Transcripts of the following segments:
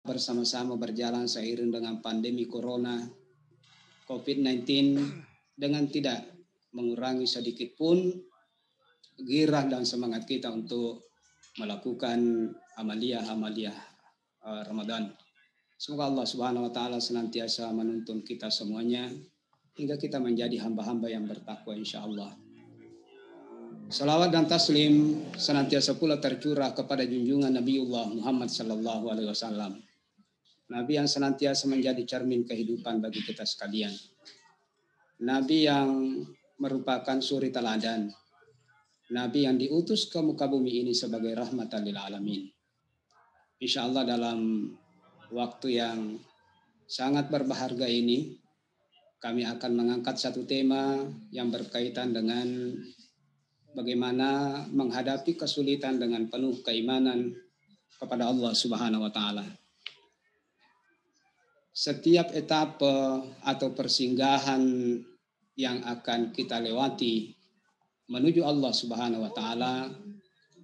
bersama-sama berjalan seiring dengan pandemi Corona COVID-19 dengan tidak mengurangi sedikit pun gairah dan semangat kita untuk melakukan amaliyah Ramadan. Semoga Allah Subhanahu wa taala senantiasa menuntun kita semuanya hingga kita menjadi hamba-hamba yang bertakwa insyaallah. Salawat dan taslim senantiasa pula tercurah kepada junjungan Nabiullah Muhammad sallallahu alaihi wasallam. Nabi yang senantiasa menjadi cermin kehidupan bagi kita sekalian. Nabi yang merupakan suri teladan. Nabi yang diutus ke muka bumi ini sebagai rahmatan lil alamin. Insyaallah dalam waktu yang sangat berbahagia ini kami akan mengangkat satu tema yang berkaitan dengan bagaimana menghadapi kesulitan dengan penuh keimanan kepada Allah Subhanahu wa taala. Setiap etapa atau persinggahan yang akan kita lewati menuju Allah Subhanahu wa taala,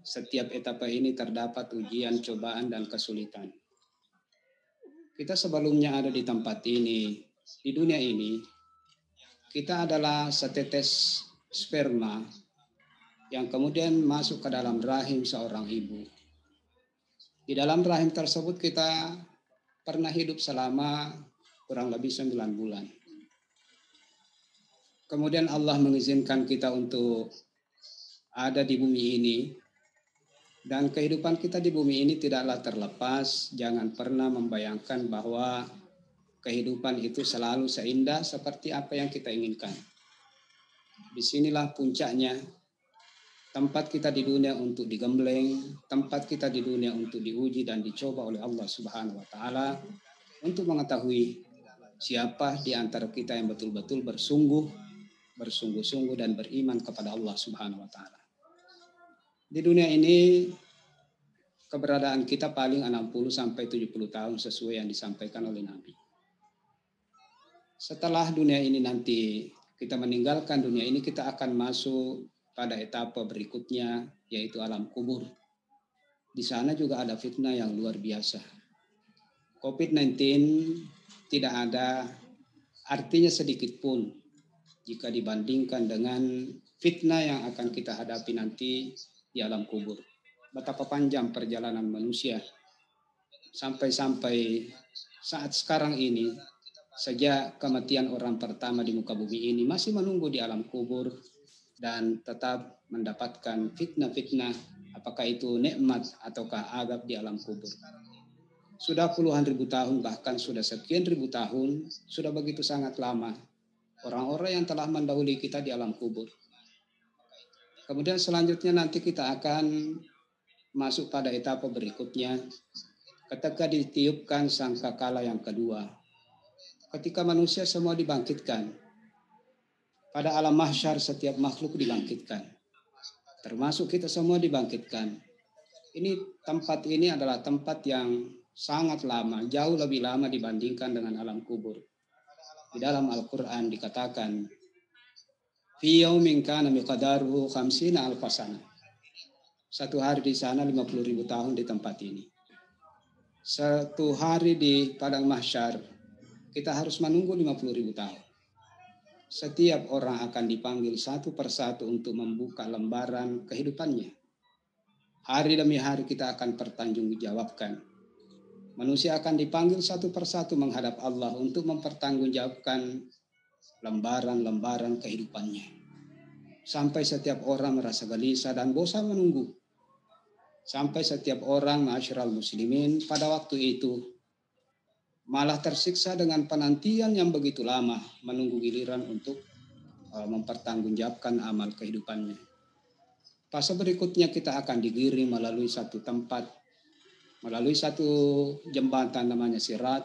setiap etapa ini terdapat ujian, cobaan dan kesulitan. Kita sebelumnya ada di tempat ini, di dunia ini, kita adalah setetes sperma yang kemudian masuk ke dalam rahim seorang ibu. Di dalam rahim tersebut kita pernah hidup selama kurang lebih 9 bulan. Kemudian Allah mengizinkan kita untuk ada di bumi ini. Dan kehidupan kita di bumi ini tidaklah terlepas. Jangan pernah membayangkan bahwa kehidupan itu selalu seindah seperti apa yang kita inginkan. Disinilah puncaknya. Tempat kita di dunia untuk digembleng, tempat kita di dunia untuk diuji dan dicoba oleh Allah Subhanahu wa taala untuk mengetahui siapa di antara kita yang betul-betul bersungguh-sungguh dan beriman kepada Allah Subhanahu wa taala. Di dunia ini keberadaan kita paling 60 sampai 70 tahun sesuai yang disampaikan oleh Nabi. Setelah dunia ini nanti kita meninggalkan dunia ini, kita akan masuk pada etapa berikutnya yaitu alam kubur. Di sana juga ada fitnah yang luar biasa. COVID-19 tidak ada artinya sedikit pun jika dibandingkan dengan fitnah yang akan kita hadapi nanti di alam kubur. Betapa panjang perjalanan manusia sampai saat sekarang ini, sejak kematian orang pertama di muka bumi ini masih menunggu di alam kubur dan tetap mendapatkan fitnah-fitnah, apakah itu nikmat ataukah azab di alam kubur. Sudah puluhan ribu tahun, bahkan sudah sekian ribu tahun, sudah begitu sangat lama orang-orang yang telah mendahului kita di alam kubur. Kemudian selanjutnya nanti kita akan masuk pada etapa berikutnya ketika ditiupkan sangkakala yang kedua. Ketika manusia semua dibangkitkan. Pada alam mahsyar setiap makhluk dibangkitkan. Termasuk kita semua dibangkitkan. Tempat ini adalah tempat yang sangat lama, jauh lebih lama dibandingkan dengan alam kubur. Di dalam Al-Quran dikatakan, Fi yaumin kana miqdaruhu 50 alfasana. Satu hari di sana 50.000 tahun di tempat ini. Satu hari di padang mahsyar kita harus menunggu 50.000 tahun. Setiap orang akan dipanggil satu persatu untuk membuka lembaran kehidupannya. Hari demi hari kita akan pertanggungjawabkan. Manusia akan dipanggil satu persatu menghadap Allah untuk mempertanggungjawabkan lembaran-lembaran kehidupannya. Sampai setiap orang merasa gelisah dan bosan menunggu. Sampai setiap orang ma'asyiral muslimin pada waktu itu malah tersiksa dengan penantian yang begitu lama menunggu giliran untuk mempertanggungjawabkan amal kehidupannya. Fase berikutnya kita akan digiring melalui satu tempat, melalui satu jembatan namanya sirat,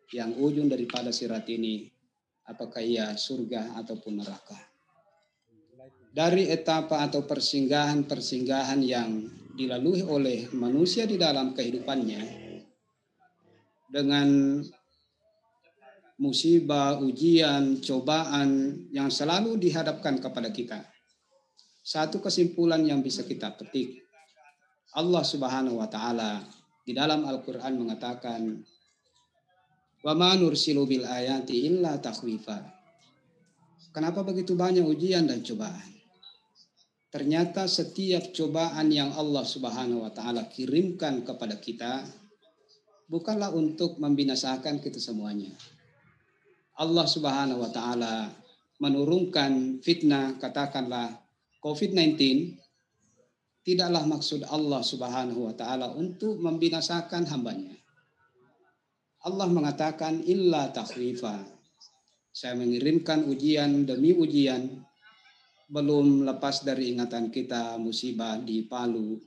yang ujung daripada sirat ini apakah ia surga ataupun neraka. Dari etapa atau persinggahan-persinggahan yang dilalui oleh manusia di dalam kehidupannya, dengan musibah, ujian, cobaan yang selalu dihadapkan kepada kita. Satu kesimpulan yang bisa kita petik, Allah Subhanahu wa taala di dalam Al-Quran mengatakan, wa ma nursilu bil ayati illa takhwifa. Kenapa begitu banyak ujian dan cobaan? Ternyata setiap cobaan yang Allah Subhanahu wa taala kirimkan kepada kita bukanlah untuk membinasakan kita semuanya. Allah Subhanahu wa taala menurunkan fitnah, katakanlah COVID-19, tidaklah maksud Allah Subhanahu wa taala untuk membinasakan hambanya. Allah mengatakan illa takhwifa. Saya mengirimkan ujian demi ujian. Belum lepas dari ingatan kita musibah di Palu.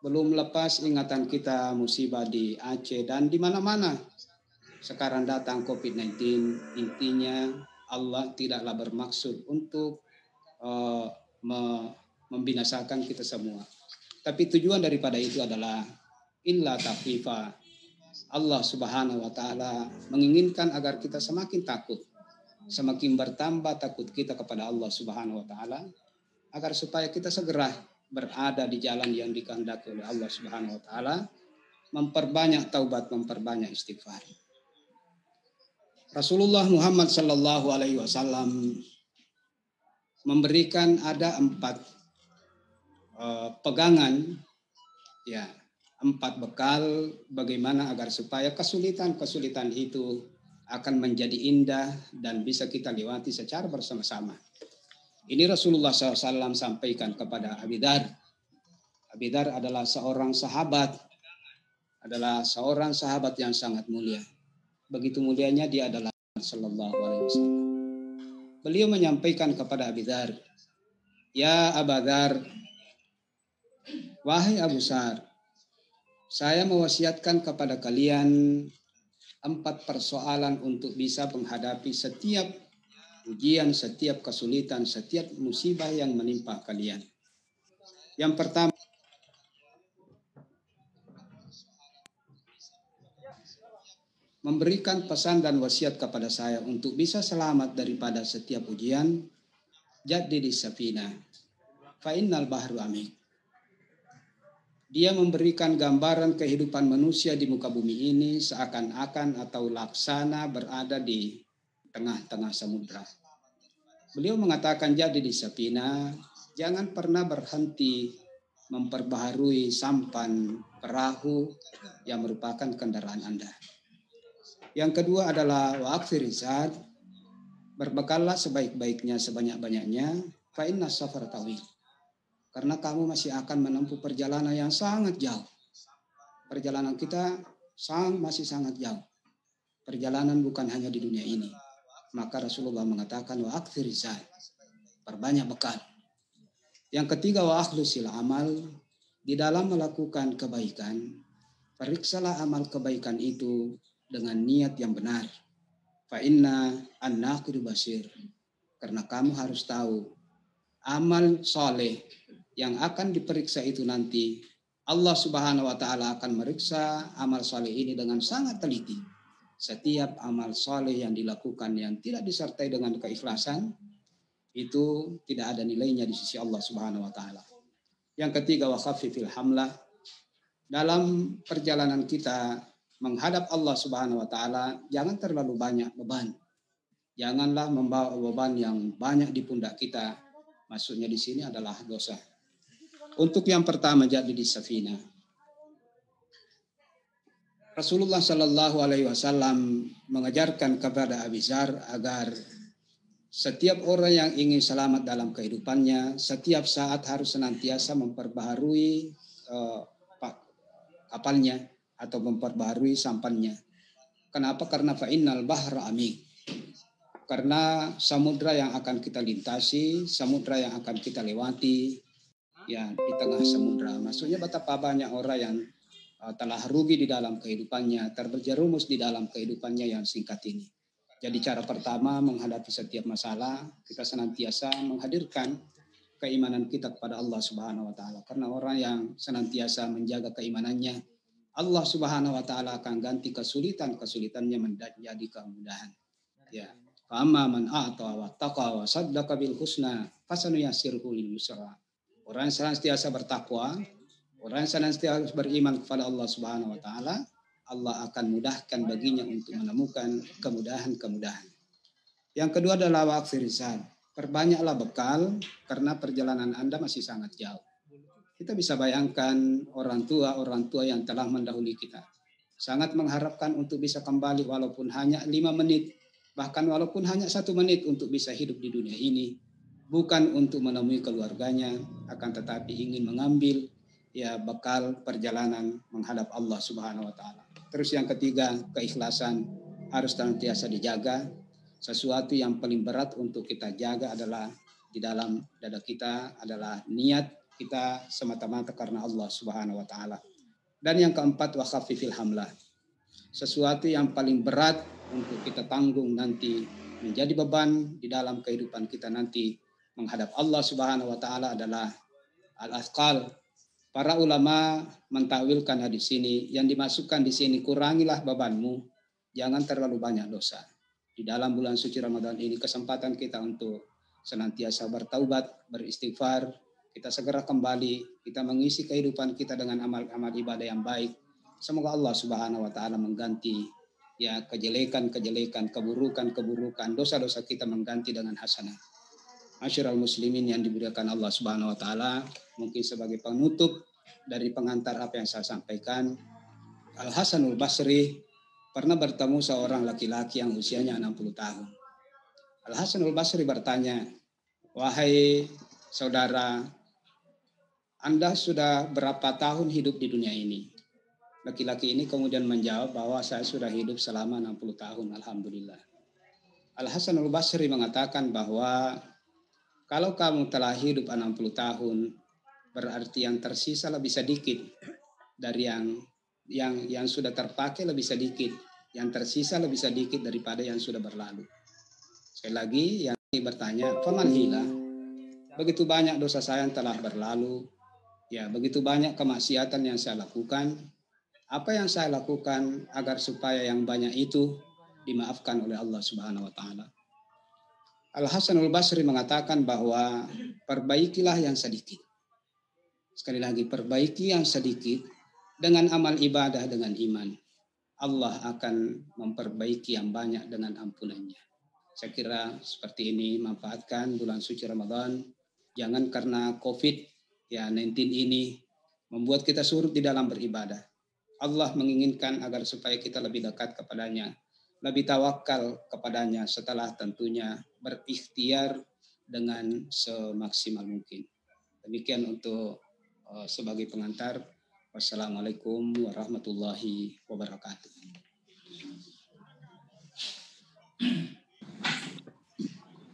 Belum lepas ingatan kita musibah di Aceh dan di mana-mana. Sekarang datang COVID-19. Intinya Allah tidaklah bermaksud untuk membinasakan kita semua. Tapi tujuan daripada itu adalah illa takhwifa. Allah Subhanahu wa taala menginginkan agar kita semakin takut. Semakin bertambah takut kita kepada Allah Subhanahu wa taala agar supaya kita segera berada di jalan yang dikehendaki oleh Allah Subhanahu wa taala, memperbanyak taubat, memperbanyak istighfar. Rasulullah Muhammad sallallahu alaihi wasallam memberikan ada 4 pegangan, ya, 4 bekal bagaimana agar supaya kesulitan-kesulitan itu akan menjadi indah dan bisa kita lewati secara bersama-sama. Ini Rasulullah SAW sampaikan kepada Abi Dzar. Abi Dzar adalah seorang sahabat yang sangat mulia. Begitu mulianya dia adalah Sallallahu Alaihi Wasallam. Beliau menyampaikan kepada Abi Dzar, ya Abu Dzar, wahai Abu Dzar, saya mewasiatkan kepada kalian 4 persoalan untuk bisa menghadapi setiap ujian, setiap kesulitan, setiap musibah yang menimpa kalian. Yang pertama, memberikan pesan dan wasiat kepada saya untuk bisa selamat daripada setiap ujian. Jadi di safina, fa innal bahru amik. Dia memberikan gambaran kehidupan manusia di muka bumi ini seakan-akan atau laksana berada di tengah-tengah samudra. Beliau mengatakan jadi di safina, jangan pernah berhenti memperbaharui sampan perahu yang merupakan kendaraan Anda. Yang kedua adalah waqfir zat, berbekallah sebaik-baiknya, sebanyak-banyaknya, fa inna safar tawil. Karena kamu masih akan menempuh perjalanan yang sangat jauh. Perjalanan kita masih sangat jauh. Perjalanan bukan hanya di dunia ini. Maka Rasulullah mengatakan waqfir zat, perbanyak bekal. Yang ketiga wa akhlusil amal, di dalam melakukan kebaikan, periksalah amal kebaikan itu dengan niat yang benar. Fa inna an-naqidu basir. Karena kamu harus tahu amal soleh yang akan diperiksa itu nanti Allah Subhanahu wa taala akan meriksa amal soleh ini dengan sangat teliti. Setiap amal soleh yang dilakukan yang tidak disertai dengan keikhlasan itu tidak ada nilainya di sisi Allah Subhanahu wa taala. Yang ketiga wa khaffifil hamlah, dalam perjalanan kita menghadap Allah Subhanahu wa taala jangan terlalu banyak beban. Janganlah membawa beban yang banyak di pundak kita. Maksudnya di sini adalah dosa. Untuk yang pertama jadi di safina. Rasulullah Shallallahu Alaihi Wasallam mengajarkan kepada Abi Dzar agar setiap orang yang ingin selamat dalam kehidupannya, setiap saat harus senantiasa memperbaharui kapalnya atau memperbaharui sampannya. Kenapa? Karena fa'innal bahra amik. Karena samudra yang akan kita lintasi, samudra yang akan kita lewati, ya di tengah samudra. Maksudnya betapa banyak orang yang telah rugi di dalam kehidupannya, terjerumus di dalam kehidupannya yang singkat ini. Jadi cara pertama menghadapi setiap masalah, kita senantiasa menghadirkan keimanan kita kepada Allah Subhanahu wa taala. Karena orang yang senantiasa menjaga keimanannya, Allah Subhanahu wa taala akan ganti kesulitan-kesulitannya menjadi kemudahan. Ya. Fa amma man a'ta wa taqa wa saddaqa bil husna fasanuyassirhu lil yusra. Orang yang senantiasa bertakwa, Orang yang senantiasa beriman kepada Allah Subhanahu wa taala, Allah akan mudahkan baginya untuk menemukan kemudahan-kemudahan. Yang kedua adalah waqfi rizal. Perbanyaklah bekal karena perjalanan Anda masih sangat jauh. Kita bisa bayangkan orang tua yang telah mendahului kita. Sangat mengharapkan untuk bisa kembali walaupun hanya 5 menit, bahkan walaupun hanya 1 menit untuk bisa hidup di dunia ini. Bukan untuk menemui keluarganya, akan tetapi ingin mengambil ya bekal perjalanan menghadap Allah Subhanahu wa taala. Terus yang ketiga, keikhlasan harus senantiasa dijaga. Sesuatu yang paling berat untuk kita jaga adalah di dalam dada kita adalah niat kita semata-mata karena Allah Subhanahu wa taala. Dan yang keempat, wa khaffifil hamlah. Sesuatu yang paling berat untuk kita tanggung nanti menjadi beban di dalam kehidupan kita nanti menghadap Allah Subhanahu wa taala adalah al-athqal. Para ulama mentakwilkan hadis ini, yang dimasukkan di sini kurangilah bebanmu, jangan terlalu banyak dosa. Di dalam bulan suci Ramadan ini kesempatan kita untuk senantiasa bertaubat, beristighfar, kita segera kembali, kita mengisi kehidupan kita dengan amal-amal ibadah yang baik. Semoga Allah Subhanahu wa taala mengganti ya kejelekan-kejelekan, keburukan-keburukan, dosa-dosa kita mengganti dengan hasanah. Masyiral muslimin yang dimuliakan Allah Subhanahu wa taala, mungkin sebagai penutup dari pengantar apa yang saya sampaikan, Al Hasanul Basri pernah bertemu seorang laki-laki yang usianya 60 tahun. Al Hasanul Basri bertanya, "Wahai saudara, Anda sudah berapa tahun hidup di dunia ini?" Laki-laki ini kemudian menjawab bahwa saya sudah hidup selama 60 tahun, alhamdulillah. Al Hasanul Basri mengatakan bahwa kalau kamu telah hidup 60 tahun, berarti yang tersisa lebih sedikit dari yang sudah terpakai lebih sedikit, yang tersisa lebih sedikit daripada yang sudah berlalu. Sekali lagi, yang bertanya, "Faman hila?" Begitu banyak dosa saya yang telah berlalu, ya begitu banyak kemaksiatan yang saya lakukan. Apa yang saya lakukan agar supaya yang banyak itu dimaafkan oleh Allah Subhanahu wa taala? Al Hasanul Basri mengatakan bahwa perbaikilah yang sedikit. Sekali lagi, perbaiki yang sedikit dengan amal ibadah, dengan iman. Allah akan memperbaiki yang banyak dengan ampunannya. Saya kira seperti ini, manfaatkan bulan suci Ramadan. Jangan karena COVID-19 ini membuat kita surut di dalam beribadah. Allah menginginkan agar supaya kita lebih dekat kepadanya, lebih tawakal kepadanya setelah tentunya berikhtiar dengan semaksimal mungkin. Demikian untuk sebagai pengantar. Wassalamualaikum warahmatullahi wabarakatuh.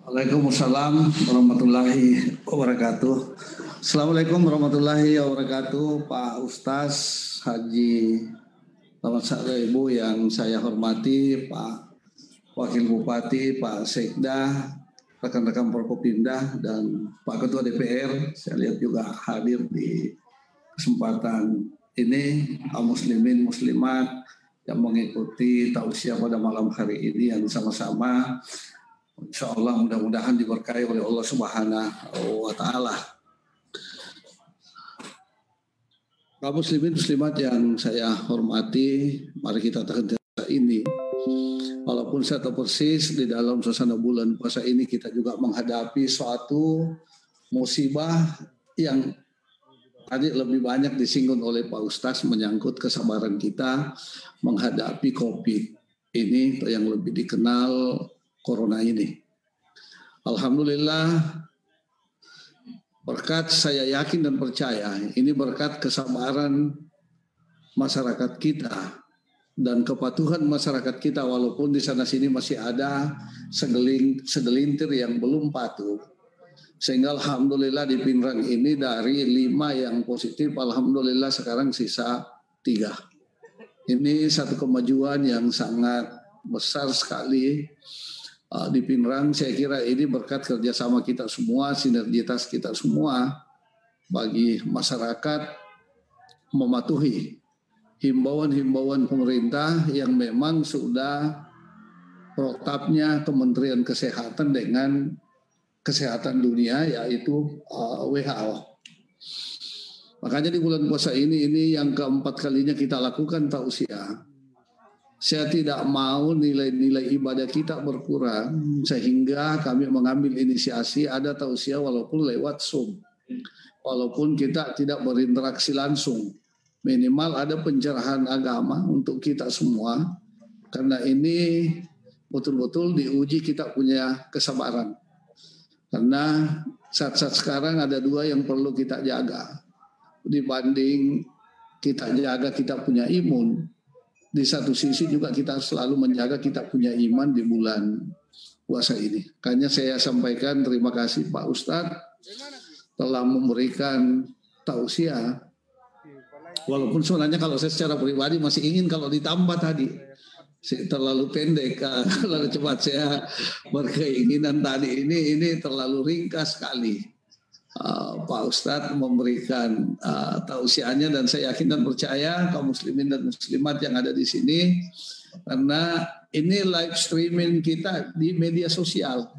Waalaikumsalam warahmatullahi wabarakatuh. Assalamualaikum warahmatullahi wabarakatuh. Pak Ustaz Haji Selamat sore Ibu yang saya hormati, Pak Wakil Bupati, Pak Sekda, rekan-rekan Forkopimda, dan Pak Ketua DPR. Saya lihat juga hadir di kesempatan ini, kaum muslimin muslimat yang mengikuti tausiah pada malam hari ini yang sama-sama insya Allah mudah-mudahan diberkahi oleh Allah Subhanahu wa Ta'ala. Kaum muslimin muslimat yang saya hormati, mari kita tahan ini. Walaupun saya tahu persis di dalam suasana bulan puasa ini kita juga menghadapi suatu musibah yang tadi lebih banyak disinggung oleh Pak Ustaz menyangkut kesabaran kita menghadapi COVID ini yang lebih dikenal Corona ini. Alhamdulillah, berkat saya yakin dan percaya ini berkat kesabaran masyarakat kita dan kepatuhan masyarakat kita, walaupun di sana sini masih ada segelintir yang belum patuh. Sehingga alhamdulillah di Pinrang ini dari 5 yang positif, alhamdulillah sekarang sisa 3. Ini satu kemajuan yang sangat besar sekali di Pinrang. Saya kira ini berkat kerjasama kita semua, sinergitas kita semua bagi masyarakat mematuhi himbauan-himbauan pemerintah yang memang sudah protapnya Kementerian Kesehatan dengan Kesehatan Dunia, yaitu WHO. Makanya di bulan puasa ini yang keempat kalinya kita lakukan tausiah. Saya tidak mau nilai-nilai ibadah kita berkurang, sehingga kami mengambil inisiasi ada tausiah walaupun lewat Zoom. Walaupun kita tidak berinteraksi langsung. Minimal ada pencerahan agama untuk kita semua. Karena ini betul-betul diuji kita punya kesabaran. Karena saat-saat sekarang ada dua yang perlu kita jaga. Dibanding kita jaga kita punya imun, di satu sisi juga kita selalu menjaga kita punya iman di bulan puasa ini. Makanya saya sampaikan terima kasih Pak Ustadz telah memberikan tausiah. Walaupun sebenarnya kalau saya secara pribadi masih ingin kalau ditambah tadi. Terlalu pendek kalau cepat saya berkeinginan tadi ini terlalu ringkas sekali. Pak Ustadz memberikan tausiahnya dan saya yakin dan percaya kaum muslimin dan muslimat yang ada di sini, karena ini live streaming kita di media sosial.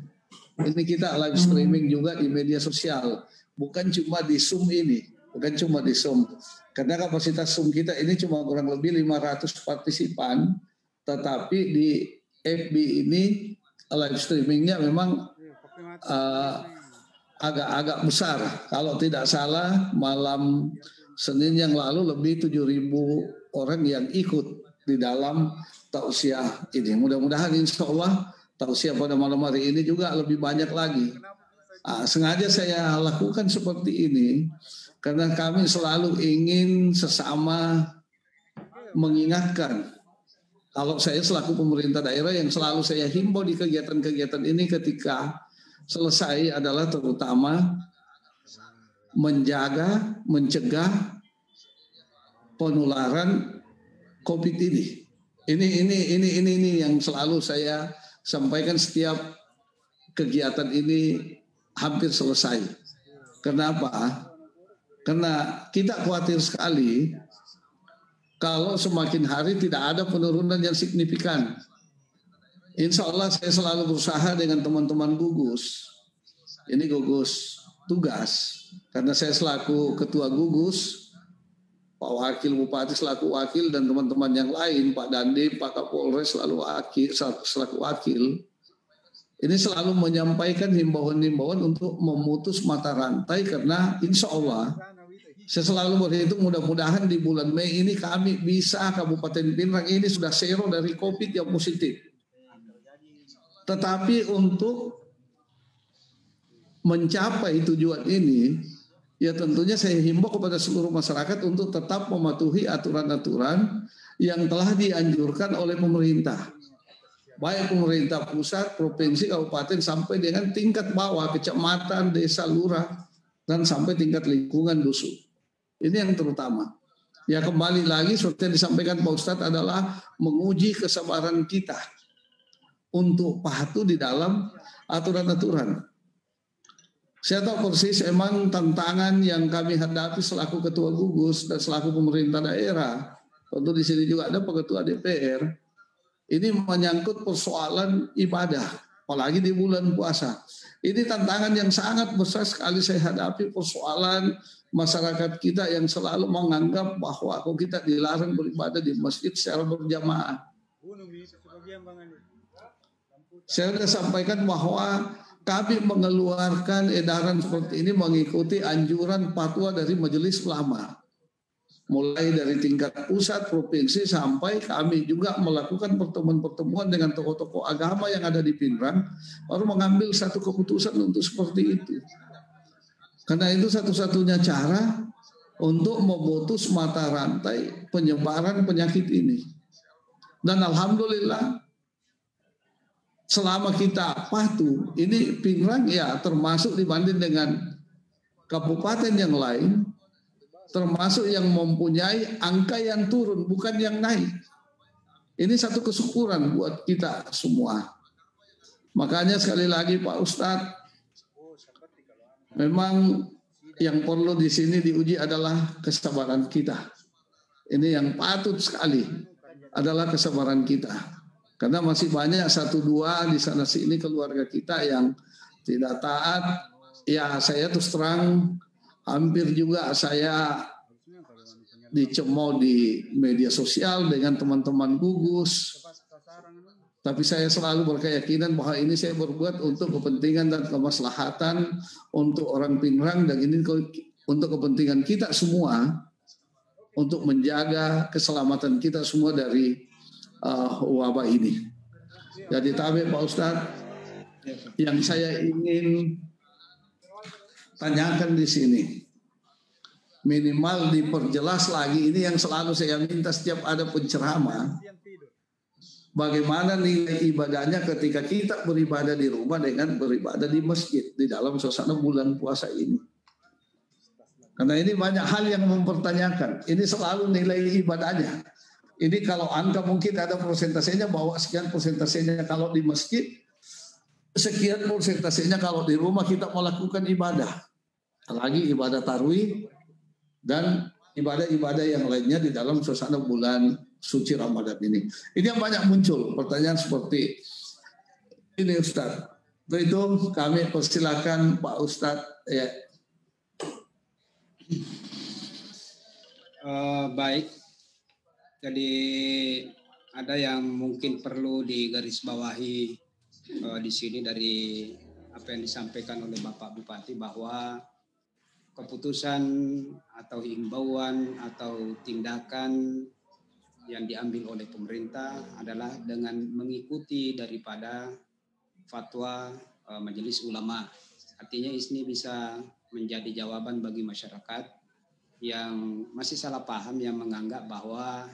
Ini kita live streaming juga di media sosial, bukan cuma di Zoom ini, bukan cuma di Zoom. Karena kapasitas Zoom kita ini cuma kurang lebih 500 partisipan, tetapi di FB ini live streamingnya memang agak besar. Kalau tidak salah malam Senin yang lalu lebih 7.000 orang yang ikut di dalam tausiah ini. Mudah-mudahan insya Allah tausiah pada malam hari ini juga lebih banyak lagi. Sengaja saya lakukan seperti ini karena kami selalu ingin sesama mengingatkan. Kalau saya selaku pemerintah daerah yang selalu saya himbau di kegiatan-kegiatan ini ketika selesai adalah terutama menjaga, mencegah penularan COVID ini. Ini yang selalu saya sampaikan setiap kegiatan ini hampir selesai. Kenapa? Karena kita khawatir sekali kalau semakin hari tidak ada penurunan yang signifikan. Insya Allah saya selalu berusaha dengan teman-teman gugus. Ini gugus tugas. Karena saya selaku ketua gugus, Pak Wakil Bupati selaku wakil, dan teman-teman yang lain, Pak Dandim, Pak Kapolres selaku wakil. Ini selalu menyampaikan himbauan-himbauan untuk memutus mata rantai, karena insya Allah saya selalu berhitung mudah-mudahan di bulan Mei ini kami bisa Kabupaten Pinrang ini sudah zero dari COVID yang positif. Tetapi untuk mencapai tujuan ini, ya tentunya saya himbau kepada seluruh masyarakat untuk tetap mematuhi aturan-aturan yang telah dianjurkan oleh pemerintah. Baik pemerintah pusat, provinsi, kabupaten, sampai dengan tingkat bawah, kecamatan, desa, lurah, dan sampai tingkat lingkungan dusun. Ini yang terutama. Ya kembali lagi seperti yang disampaikan Pak Ustadz adalah menguji kesabaran kita untuk patuh di dalam aturan-aturan. Saya tahu persis emang tantangan yang kami hadapi selaku ketua gugus dan selaku pemerintah daerah. Tentu di sini juga ada ketua DPR. Ini menyangkut persoalan ibadah, apalagi di bulan puasa. Ini tantangan yang sangat besar sekali saya hadapi, persoalan masyarakat kita yang selalu menganggap bahwa kita dilarang beribadah di masjid secara berjamaah. Saya sudah sampaikan bahwa kami mengeluarkan edaran seperti ini mengikuti anjuran fatwa dari Majelis Ulama. Mulai dari tingkat pusat, provinsi, sampai kami juga melakukan pertemuan-pertemuan dengan tokoh-tokoh agama yang ada di Pinrang, baru mengambil satu keputusan untuk seperti itu. Karena itu satu-satunya cara untuk memutus mata rantai penyebaran penyakit ini. Dan alhamdulillah, selama kita patuh, ini Pinrang ya termasuk dibanding dengan kabupaten yang lain, termasuk yang mempunyai angka yang turun, bukan yang naik. Ini satu kesyukuran buat kita semua. Makanya sekali lagi Pak Ustadz, memang yang perlu di sini diuji adalah kesabaran kita. Ini yang patut sekali adalah kesabaran kita. Karena masih banyak 1-2 di sana sini keluarga kita yang tidak taat. Ya saya terus terang hampir juga saya dicemooh di media sosial dengan teman-teman gugus. Tapi saya selalu berkeyakinan bahwa ini saya berbuat untuk kepentingan dan kemaslahatan untuk orang Pinrang, dan ini untuk kepentingan kita semua, untuk menjaga keselamatan kita semua dari wabah ini. Jadi tabe Pak Ustadz, yang saya ingin tanyakan di sini, minimal diperjelas lagi, ini yang selalu saya minta setiap ada penceramah, bagaimana nilai ibadahnya ketika kita beribadah di rumah dengan beribadah di masjid di dalam suasana bulan puasa ini. Karena ini banyak hal yang mempertanyakan, ini selalu nilai ibadahnya. Ini kalau angka mungkin ada persentasenya, bahwa sekian persentasenya kalau di masjid, sekian persentasenya kalau di rumah kita melakukan ibadah. Lagi ibadah tarawih dan ibadah-ibadah yang lainnya di dalam suasana bulan suci Ramadan ini. Ini yang banyak muncul pertanyaan seperti ini, Ustaz. Untuk itu kami persilakan Pak Ustaz ya. Baik. Jadi ada yang mungkin perlu digarisbawahi di sini dari apa yang disampaikan oleh Bapak Bupati, bahwa keputusan atau himbauan atau tindakan yang diambil oleh pemerintah adalah dengan mengikuti daripada fatwa Majelis Ulama. Artinya ini bisa menjadi jawaban bagi masyarakat yang masih salah paham, yang menganggap bahwa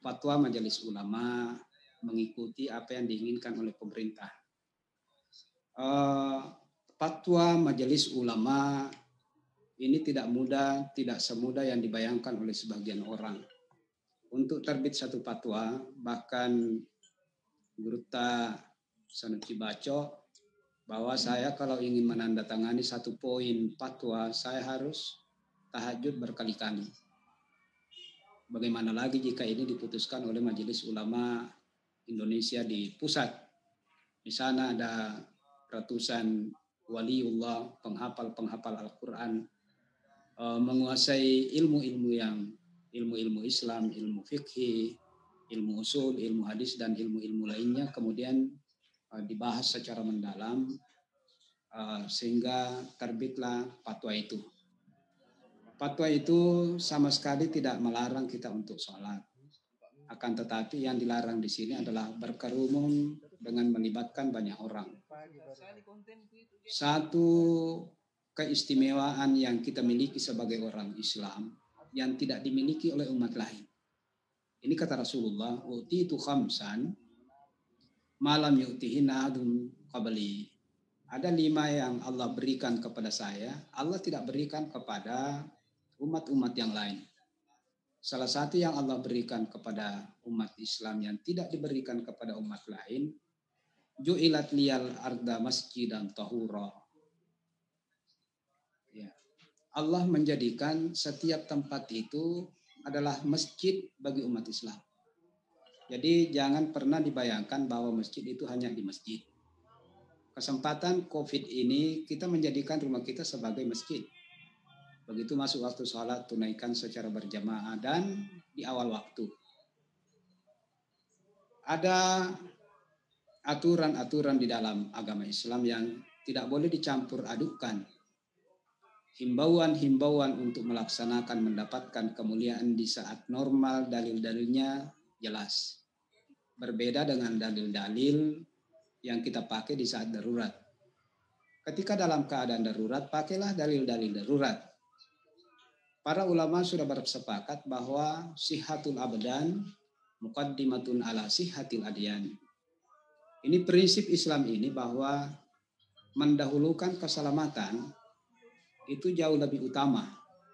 fatwa Majelis Ulama mengikuti apa yang diinginkan oleh pemerintah. Fatwa Majelis Ulama ini tidak mudah, tidak semudah yang dibayangkan oleh sebagian orang. Untuk terbit satu fatwa, bahkan Gurta Sanusi Baco, bahwa saya kalau ingin menandatangani satu poin fatwa, saya harus tahajud berkali-kali. Bagaimana lagi jika ini diputuskan oleh Majelis Ulama Indonesia di pusat. Di sana ada ratusan waliullah, penghafal Al-Quran, menguasai ilmu Islam, ilmu fikih, ilmu usul, ilmu hadis, dan ilmu-ilmu lainnya, kemudian dibahas secara mendalam sehingga terbitlah fatwa itu. Fatwa itu sama sekali tidak melarang kita untuk sholat. Akan tetapi yang dilarang di sini adalah berkerumun dengan melibatkan banyak orang. Satu keistimewaan yang kita miliki sebagai orang Islam yang tidak dimiliki oleh umat lain. Ini kata Rasulullah, utitu khamsan malam yu'tihin ahadun qabli. Ada 5 yang Allah berikan kepada saya, Allah tidak berikan kepada umat-umat yang lain. Salah satu yang Allah berikan kepada umat Islam yang tidak diberikan kepada umat lain, ju'ilat liyal arda masjidan tahura. Ya. Allah menjadikan setiap tempat itu adalah masjid bagi umat Islam. Jadi jangan pernah dibayangkan bahwa masjid itu hanya di masjid. Kesempatan COVID ini kita menjadikan rumah kita sebagai masjid. Begitu masuk waktu sholat, tunaikan secara berjamaah dan di awal waktu. Ada aturan-aturan di dalam agama Islam yang tidak boleh dicampur adukkan. Himbauan-himbauan untuk melaksanakan mendapatkan kemuliaan di saat normal, dalil-dalilnya jelas. Berbeda dengan dalil-dalil yang kita pakai di saat darurat. Ketika dalam keadaan darurat, pakailah dalil-dalil darurat. Para ulama sudah bersepakat bahwa sihatul abdan muqaddimatun ala sihatil adyan. Ini prinsip Islam ini, bahwa mendahulukan keselamatan itu jauh lebih utama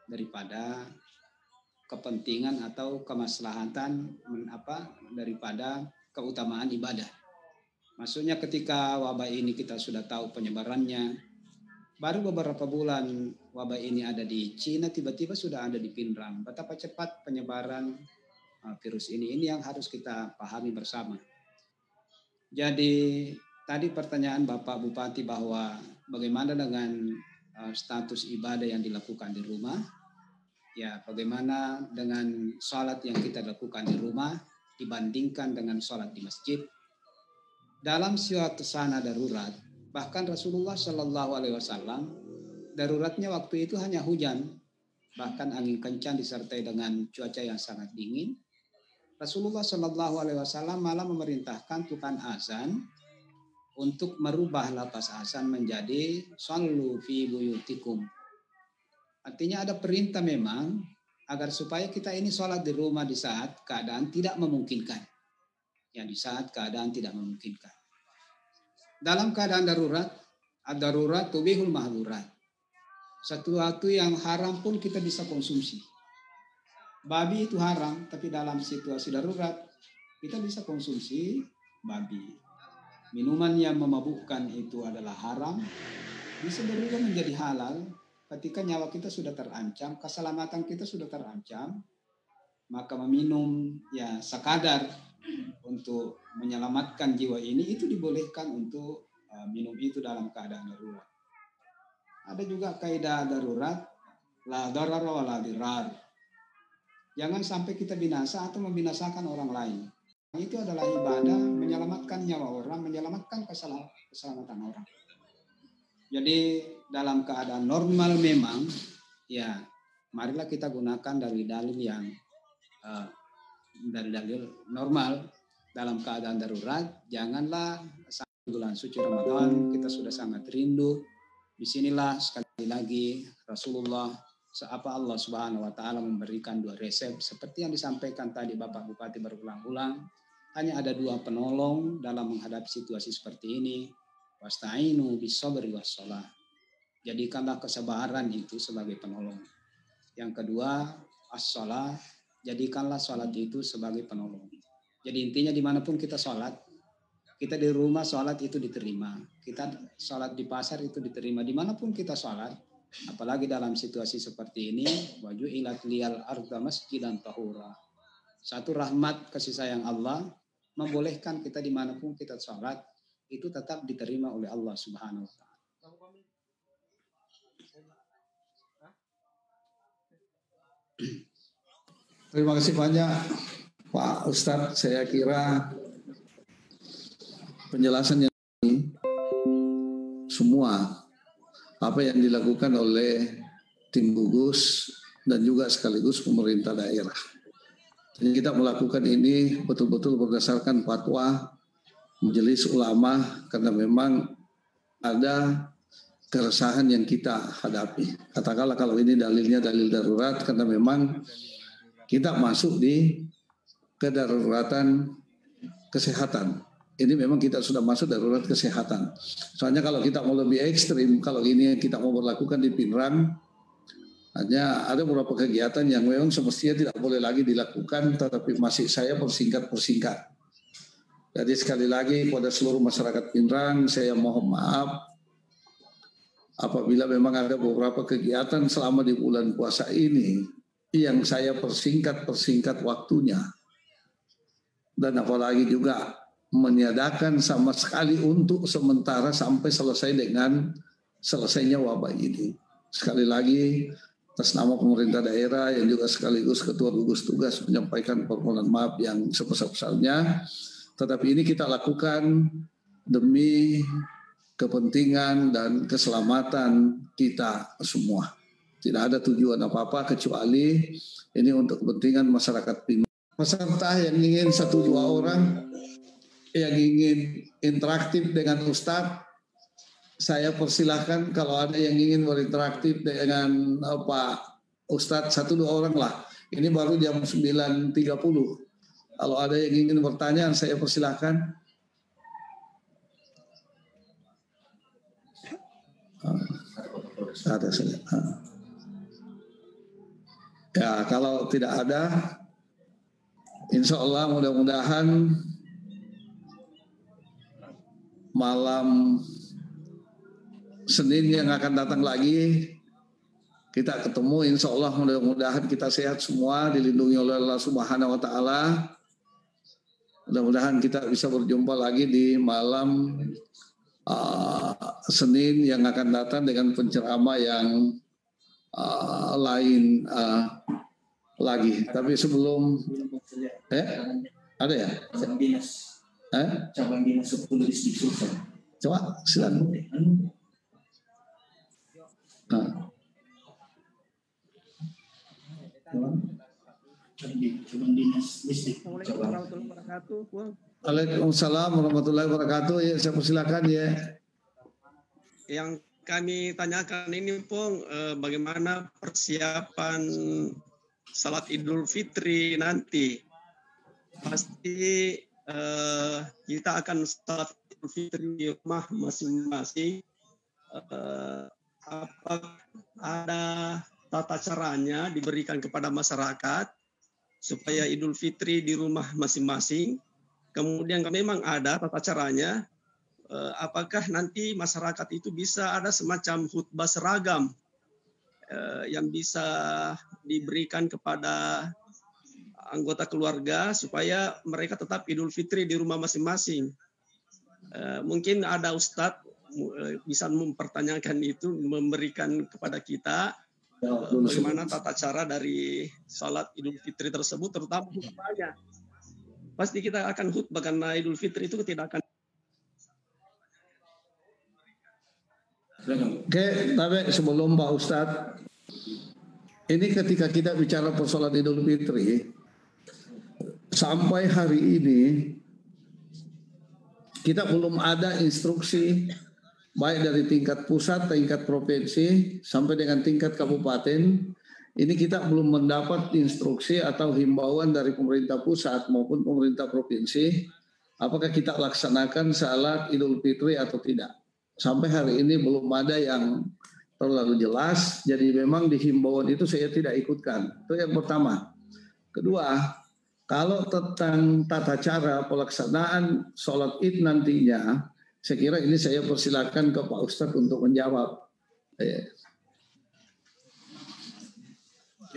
daripada kepentingan atau kemaslahatan daripada keutamaan ibadah. Maksudnya ketika wabah ini kita sudah tahu penyebarannya, baru beberapa bulan wabah ini ada di Cina, tiba-tiba sudah ada di Pinrang. Betapa cepat penyebaran virus ini yang harus kita pahami bersama. Jadi tadi pertanyaan Bapak Bupati bahwa bagaimana dengan status ibadah yang dilakukan di rumah. Ya, bagaimana dengan sholat yang kita lakukan di rumah dibandingkan dengan sholat di masjid? Dalam suasana darurat, bahkan Rasulullah Shallallahu Alaihi Wasallam daruratnya waktu itu hanya hujan, bahkan angin kencang disertai dengan cuaca yang sangat dingin. Rasulullah Shallallahu Alaihi Wasallam malah memerintahkan tukang azan untuk merubah lafaz azan menjadi shallu fi buyutikum. Artinya ada perintah memang agar supaya kita ini sholat di rumah di saat keadaan tidak memungkinkan. Ya, di saat keadaan tidak memungkinkan. Dalam keadaan darurat, ad-darurat tubihul mahdurat. Sesuatu yang haram pun kita bisa konsumsi. Babi itu haram, tapi dalam situasi darurat kita bisa konsumsi babi. Minuman yang memabukkan itu adalah haram, bisa berubah menjadi halal. Ketika nyawa kita sudah terancam, keselamatan kita sudah terancam, maka meminum ya sekadar untuk menyelamatkan jiwa ini itu dibolehkan untuk minum itu dalam keadaan darurat. Ada juga kaidah darurat, la darara wa la dirar. Jangan sampai kita binasa atau membinasakan orang lain. Itu adalah ibadah menyelamatkan nyawa orang, menyelamatkan keselamatan orang. Jadi dalam keadaan normal memang ya marilah kita gunakan dari dalil yang dari dalil normal. Dalam keadaan darurat janganlah sampai bulan suci Ramadan kita sudah sangat rindu. Disinilah sekali lagi Rasulullah seapa Allah Subhanahu wa taala memberikan 2 resep seperti yang disampaikan tadi Bapak Bupati berulang-ulang. Hanya ada 2 penolong dalam menghadapi situasi seperti ini. Wasta'inu bis-sabri was-shalah. Jadikanlah kesabaran itu sebagai penolong. Yang kedua, as-shalah. Jadikanlah sholat itu sebagai penolong. Jadi intinya dimanapun kita sholat, kita di rumah sholat itu diterima. Kita sholat di pasar itu diterima. Dimanapun kita sholat, apalagi dalam situasi seperti ini, waju'ilat liyal arda masjidan tahura. Satu rahmat kasih sayang Allah membolehkan kita dimanapun kita sholat itu tetap diterima oleh Allah Subhanahu wa taala. Terima kasih banyak Pak Ustadz. Saya kira penjelasan yang ini semua apa yang dilakukan oleh tim gugus dan juga sekaligus pemerintah daerah. Jadi kita melakukan ini betul-betul berdasarkan fatwa Majelis Ulama karena memang ada keresahan yang kita hadapi. Katakanlah kalau ini dalilnya dalil darurat karena memang kita masuk di kedaruratan kesehatan. Ini memang kita sudah masuk darurat kesehatan. Soalnya kalau kita mau lebih ekstrim, kalau ini yang kita mau berlakukan di Pinrang, hanya ada beberapa kegiatan yang memang semestinya tidak boleh lagi dilakukan, tetapi masih saya persingkat. Jadi sekali lagi pada seluruh masyarakat Pinrang saya mohon maaf apabila memang ada beberapa kegiatan selama di bulan puasa ini yang saya persingkat waktunya. Dan apalagi juga meniadakan sama sekali untuk sementara sampai selesai dengan selesainya wabah ini. Sekali lagi atas nama pemerintah daerah yang juga sekaligus ketua gugus tugas menyampaikan permohonan maaf yang sebesar-besarnya. Tetapi ini kita lakukan demi kepentingan dan keselamatan kita semua. Tidak ada tujuan apa-apa kecuali ini untuk kepentingan masyarakat Pinrang. Peserta yang ingin 1-2 orang yang ingin interaktif dengan Ustadz, saya persilahkan kalau ada yang ingin berinteraktif dengan Pak Ustadz 1-2 orang lah. Ini baru jam 9.30. Kalau ada yang ingin bertanya, saya persilahkan. Ada saja. Ya, kalau tidak ada, insya Allah mudah-mudahan malam Senin yang akan datang lagi kita ketemu. Insya Allah mudah-mudahan kita sehat semua, dilindungi oleh Allah Subhanahu Wa Taala. Mudah-mudahan kita bisa berjumpa lagi di malam Senin yang akan datang dengan penceramah yang lain lagi. Tapi sebelum ada ya? Cabang dinas 10 distrik Sulsel. Coba silakan. Cabang dinas distrik. Waalaikumsalam warahmatullahi wabarakatuh. Ya, saya persilakan ya. Yang kami tanyakan ini Pung, bagaimana persiapan salat Idul Fitri nanti? Pasti kita akan salat Idul Fitri di rumah masing-masing. Apa ada tata caranya diberikan kepada masyarakat supaya Idul Fitri di rumah masing-masing? Kemudian memang ada tata caranya. Apakah nanti masyarakat itu bisa ada semacam khutbah seragam yang bisa diberikan kepada anggota keluarga supaya mereka tetap Idul Fitri di rumah masing-masing. Mungkin ada Ustadz bisa mempertanyakan itu, memberikan kepada kita bagaimana tata cara dari salat Idul Fitri tersebut, terutama khutbahnya. Pasti kita akan khutbah karena Idul Fitri itu tidak akan. Oke, tapi sebelum Pak Ustadz, ini ketika kita bicara persoalan Idul Fitri, sampai hari ini kita belum ada instruksi baik dari tingkat pusat, tingkat provinsi, sampai dengan tingkat kabupaten. Ini kita belum mendapat instruksi atau himbauan dari pemerintah pusat maupun pemerintah provinsi, apakah kita laksanakan salat Idul Fitri atau tidak. Sampai hari ini belum ada yang terlalu jelas, jadi memang di himbauan itu saya tidak ikutkan. Itu yang pertama. Kedua, kalau tentang tata cara pelaksanaan sholat Id nantinya, saya kira ini saya persilakan ke Pak Ustadz untuk menjawab.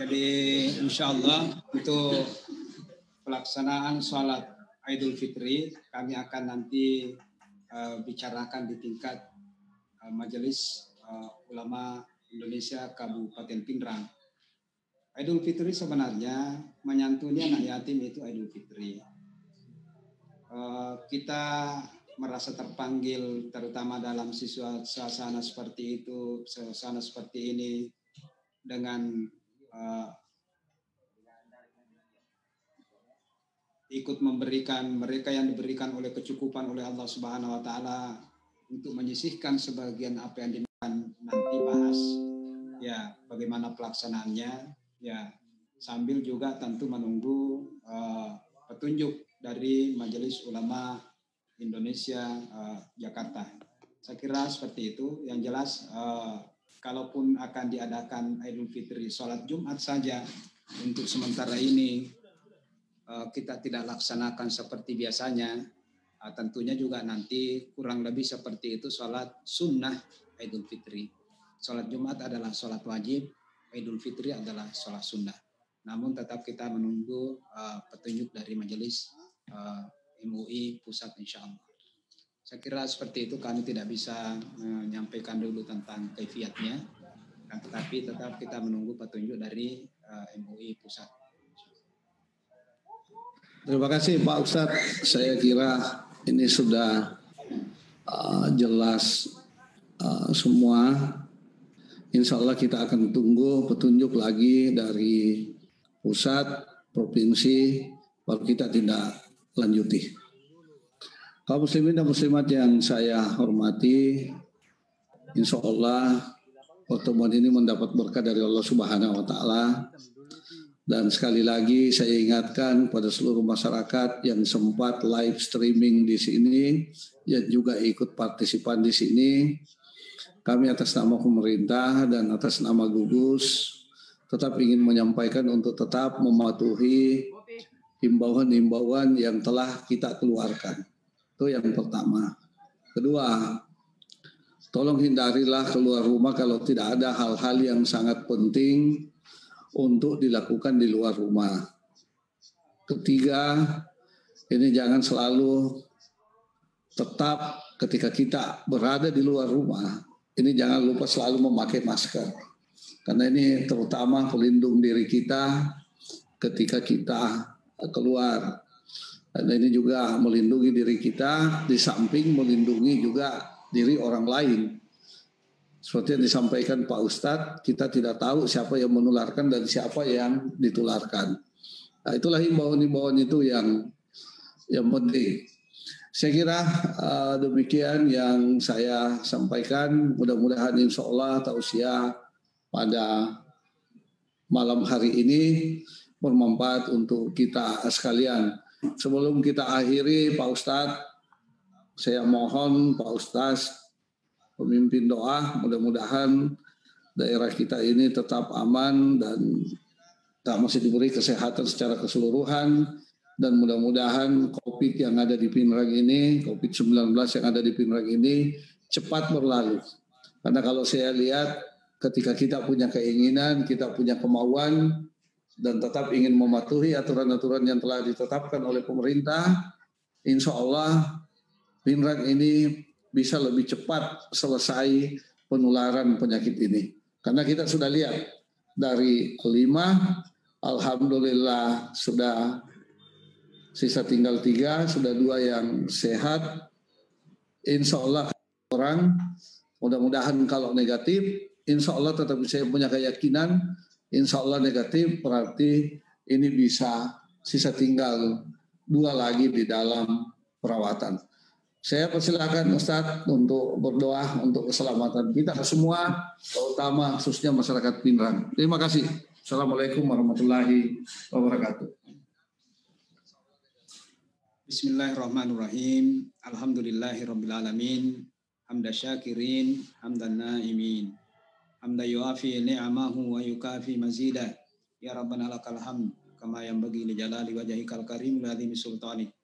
Jadi insya Allah untuk pelaksanaan sholat Idul Fitri kami akan nanti bicarakan di tingkat Majelis Ulama Indonesia Kabupaten Pindrang. Idul Fitri sebenarnya menyantuni anak yatim itu Idul Fitri. Kita merasa terpanggil terutama dalam suasana seperti itu, suasana seperti ini dengan ikut memberikan mereka yang diberikan oleh kecukupan oleh Allah Subhanahu wa taala untuk menyisihkan sebagian apa yang dimakan nanti bahas ya bagaimana pelaksanaannya ya sambil juga tentu menunggu petunjuk dari Majelis Ulama Indonesia Jakarta. Saya kira seperti itu. Yang jelas kalaupun akan diadakan Idul Fitri sholat Jumat saja untuk sementara ini kita tidak laksanakan seperti biasanya, tentunya juga nanti kurang lebih seperti itu sholat sunnah Idul Fitri. Sholat Jumat adalah sholat wajib, Idul Fitri adalah sholat sunnah. Namun tetap kita menunggu petunjuk dari Majelis MUI Pusat insya Allah. Saya kira seperti itu, kami tidak bisa menyampaikan dulu tentang kaifiatnya, tetapi tetap kita menunggu petunjuk dari MUI Pusat. Terima kasih Pak Ustadz. Saya kira ini sudah jelas semua. Insya Allah kita akan tunggu petunjuk lagi dari pusat, provinsi, baru kita tidak lanjuti. Kaum muslimin dan muslimat yang saya hormati, insya Allah pertemuan ini mendapat berkah dari Allah Subhanahu wa Ta'ala. Dan sekali lagi saya ingatkan pada seluruh masyarakat yang sempat live streaming di sini, yang juga ikut partisipan di sini, kami atas nama pemerintah dan atas nama gugus tetap ingin menyampaikan untuk tetap mematuhi himbauan-himbauan yang telah kita keluarkan. Itu yang pertama. Kedua, tolong hindarilah keluar rumah kalau tidak ada hal-hal yang sangat penting untuk dilakukan di luar rumah. Ketiga, ini jangan selalu tetap ketika kita berada di luar rumah, ini jangan lupa selalu memakai masker. Karena ini terutama pelindung diri kita ketika kita keluar. Dan ini juga melindungi diri kita, di samping melindungi juga diri orang lain. Seperti yang disampaikan Pak Ustadz, kita tidak tahu siapa yang menularkan dan siapa yang ditularkan. Nah, itulah himbauan-himbauan itu yang penting. Saya kira demikian yang saya sampaikan. Mudah-mudahan insya Allah tausiah pada malam hari ini bermanfaat untuk kita sekalian. Sebelum kita akhiri, Pak Ustadz, saya mohon Pak Ustadz pemimpin doa, mudah-mudahan daerah kita ini tetap aman dan masih diberi kesehatan secara keseluruhan, dan mudah-mudahan COVID yang ada di Pinrang ini, COVID-19 yang ada di Pinrang ini cepat berlalu. Karena kalau saya lihat ketika kita punya keinginan, kita punya kemauan, dan tetap ingin mematuhi aturan-aturan yang telah ditetapkan oleh pemerintah, insya Allah Pinrang ini bisa lebih cepat selesai penularan penyakit ini. Karena kita sudah lihat dari 5, alhamdulillah sudah sisa tinggal 3, sudah 2 yang sehat. Insya Allah orang, mudah-mudahan kalau negatif, insya Allah tetap saya punya keyakinan, insya Allah negatif berarti ini bisa sisa tinggal 2 lagi di dalam perawatan. Saya persilakan Ustadz untuk berdoa untuk keselamatan kita semua, terutama khususnya masyarakat Pinrang. Terima kasih. Assalamualaikum warahmatullahi wabarakatuh. Bismillahirrahmanirrahim. Alhamdulillahirrabbilalamin. Hamda syakirin, hamdan naimin. Hamda yuafi ni'amahu wa yukafi mazidah. Ya Rabbana lakal hamd kama yanbaghi li jalali wajhikal karim wa azimi sultanik.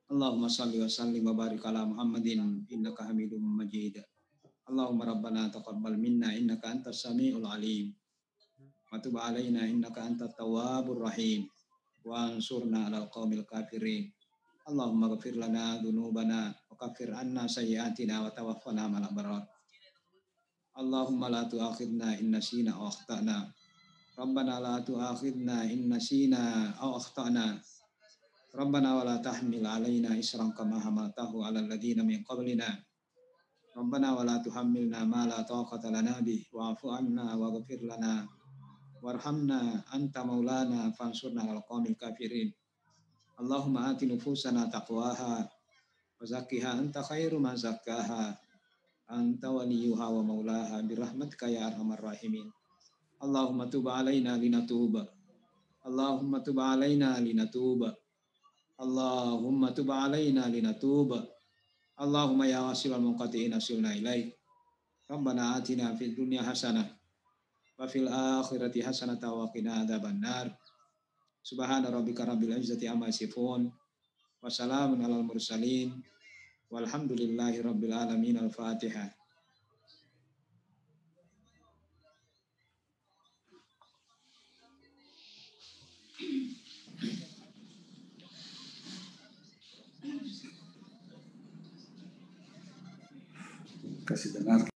Allahumma salli wa sallim wa barik ala Muhammadin innaka Hamidum Majid. Allahumma rabbana taqabbal minna innaka antas samiul alim. Wa tub alaina innaka antat tawwabur rahim. Wa ansurna 'alal qaumil kafirin. Allahumma ghfir lana dzunubana wa kaffir 'anna sayyi'atina wa tawaffana ma'al abrar. Allahumma la tu'akhidna in nasina aw akhtana. Rabbana la tu'akhidna in nasina aw akhtana. Rabbana wa la tahmil 'alaina isran kama hamaltahu 'alal ladzina min qablina. Rabbana wa la tuhammilna ma la taqata lana bih wa'fu 'anna waghfir lana warhamna anta maulana fansurna 'alal qaumil kafirin. Allahumma ati nufusana taqwaha wa zakkiha anta khairu man zakkaha anta waliyuha wa maulaha birahmatika ya arhamar rahimin. Allahumma tub 'alaina linatuba. Allahumma tub 'alaina linatuba. Allahumma tub 'alaina linatuba. Allahumma ya wasilal munqati'ina silna ilaik. Rabbana atina fid dunya hasanah wa fil akhirati hasanah wa qina adzabannar. Subhana rabbika rabbil izzati amma yasifun wa salamun alal mursalin walhamdulillahi rabbil alamin. Al-Fatihah. Kasih dengar.